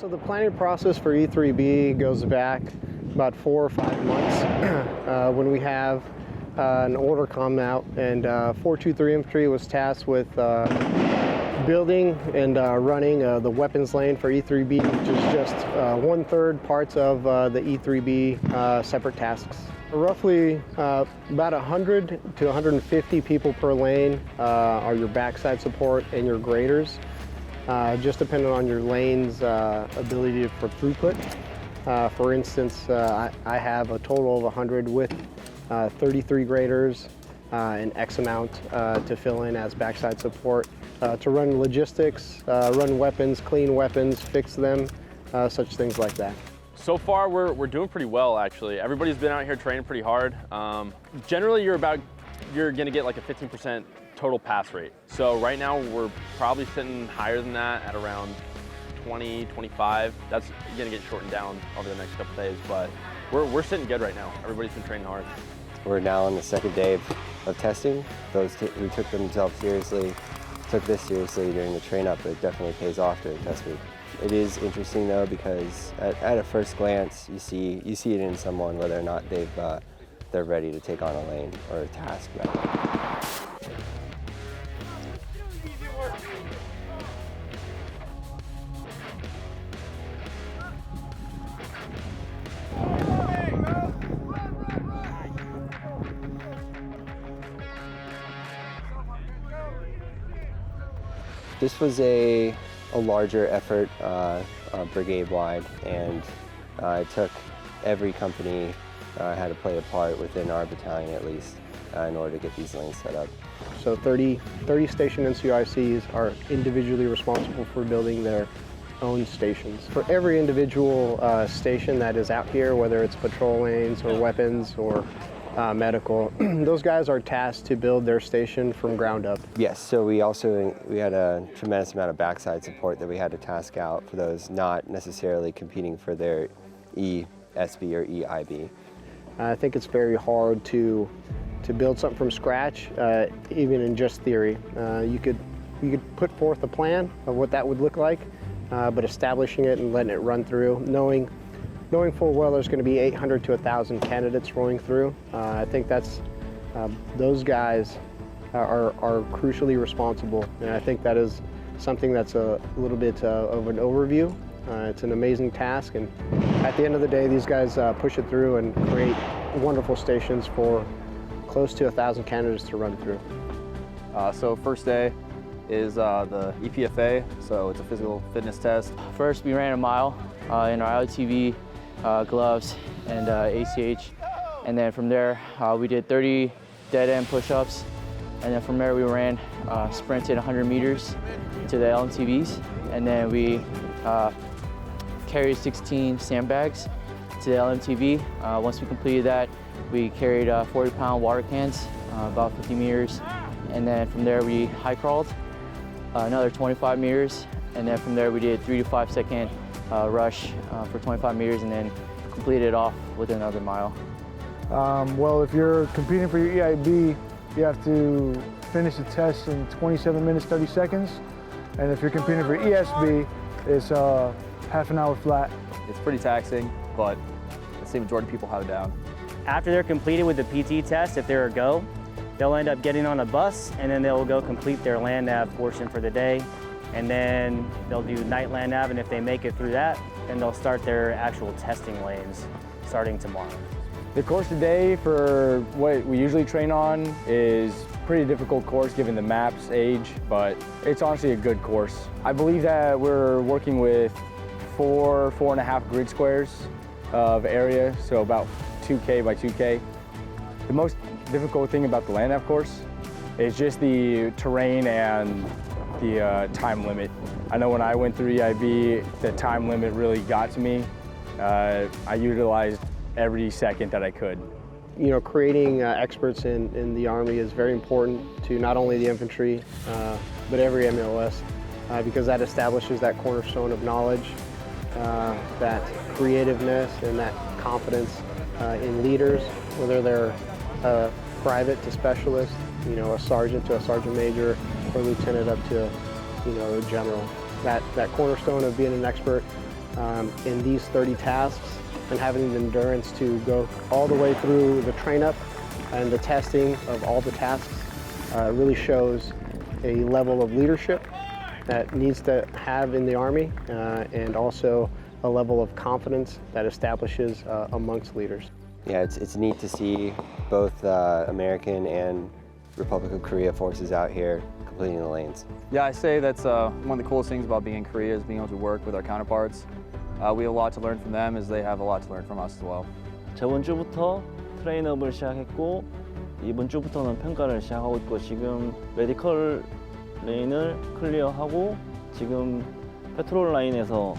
So the planning process for E3B goes back about 4 or 5 months when we have an order come out, and 423 Infantry was tasked with building and running the weapons lane for E3B, which is just 1/3 parts of the E3B separate tasks. Roughly about 100 to 150 people per lane are your backside support and your graders, just depending on your lane's ability for throughput. For instance, I have a total of 100 with 33 graders and X amount to fill in as backside support to run logistics, run weapons, clean weapons, fix them, such things like that. So far, we're doing pretty well, actually. Everybody's been out here training pretty hard. Generally, you're gonna get like a 15% total pass rate. So right now, we're probably sitting higher than that at around 20, 25. That's gonna get shortened down over the next couple days, but we're sitting good right now. Everybody's been training hard. We're now on the second day of testing. We took themselves seriously, took this seriously during the train up. It definitely pays off during test week. It is interesting though, because at a first glance, you see it in someone whether or not they're ready to take on a lane or a task. This was a larger effort, brigade-wide, and it took every company had to play a part within our battalion at least in order to get these lanes set up. So 30 station NCOICs are individually responsible for building their own stations. For every individual station that is out here, whether it's patrol lanes or weapons or medical, those guys are tasked to build their station from ground up. Yes, so we had a tremendous amount of backside support that we had to task out for those not necessarily competing for their ESB or EIB. I think it's very hard to build something from scratch, even in just theory. You could put forth a plan of what that would look like, but establishing it and letting it run through, knowing full well there's going to be 800 to 1,000 candidates rolling through. I think those guys are crucially responsible, and I think that is something that's a little bit of an overview. It's an amazing task, and at the end of the day, these guys push it through and create wonderful stations for close to 1,000 candidates to run through. So first day is the EPFA, so it's a physical fitness test. First, we ran a mile in our LTV, gloves, and ACH. And then from there, we did 30 dead-end push-ups. And then from there, we sprinted 100 meters to the LMTVs. And then we carried 16 sandbags to the LMTV. Once we completed that, we carried 40-pound water cans, about 50 meters. And then from there, we high crawled another 25 meters. And then from there, we did 3 to 5 second rush for 25 meters, and then completed it off with another mile. Well, if you're competing for your EIB, you have to finish the test in 27 minutes, 30 seconds. And if you're competing for ESB, it's half an hour flat. It's pretty taxing, but I'd say majority of people have it down. After they're completed with the PT test, if they're a go, they'll end up getting on a bus, and then they'll go complete their land nav portion for the day. And then they'll do night land nav, and if they make it through that, then they'll start their actual testing lanes starting tomorrow. The course today for what we usually train on is a pretty difficult course given the map's age, but it's honestly a good course. I believe that we're working with 4.5 grid squares of area, so about 2K by 2K. The most difficult thing about the land nav course is just the terrain and the time limit. I know when I went through EIB, the time limit really got to me. I utilized every second that I could. You know, creating experts in the Army is very important to not only the infantry, but every MLS, because that establishes that cornerstone of knowledge, that creativeness, and that confidence in leaders, whether they're private to specialist, you know, a sergeant to a sergeant major, or lieutenant up to, you know, a general. That cornerstone of being an expert in these 30 tasks and having the endurance to go all the way through the train up and the testing of all the tasks really shows a level of leadership that needs to have in the Army and also a level of confidence that establishes amongst leaders. Yeah, it's neat to see both American and Republic of Korea forces out here completing the lanes. Yeah, I say that's one of the coolest things about being in Korea is being able to work with our counterparts. We have a lot to learn from them as they have a lot to learn from us as well. 저번 주부터 트레인업을 시작했고 이번 주부터는 평가를 시작하고 있고 지금 메디컬 레인을 클리어하고 지금 페트롤 라인에서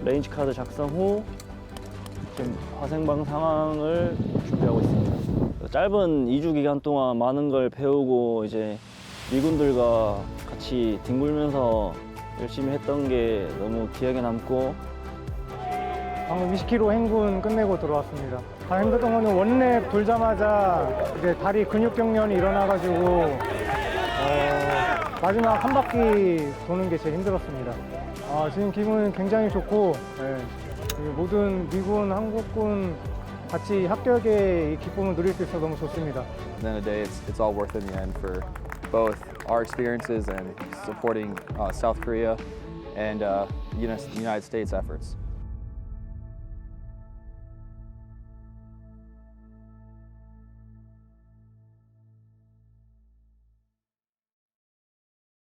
레인지 카드 작성 후 지금 화생방 상황을 준비하고 있습니다. 짧은 2주 기간 동안 많은 걸 배우고 이제 미군들과 같이 뒹굴면서 열심히 했던 게 너무 기억에 남고 방금 20km 행군 끝내고 들어왔습니다. 가장 힘들었던 거는 원랩 돌자마자 이제 다리 근육 경련이 일어나가지고 마지막 한 바퀴 도는 게 제일 힘들었습니다. 지금 기분은 굉장히 좋고 모든 미군, 한국군 같이 합격의 이 기쁨을 누릴 수 있어서 너무 좋습니다. At the end of the day, it's all worth it in the end for both our experiences and supporting South Korea and United States efforts.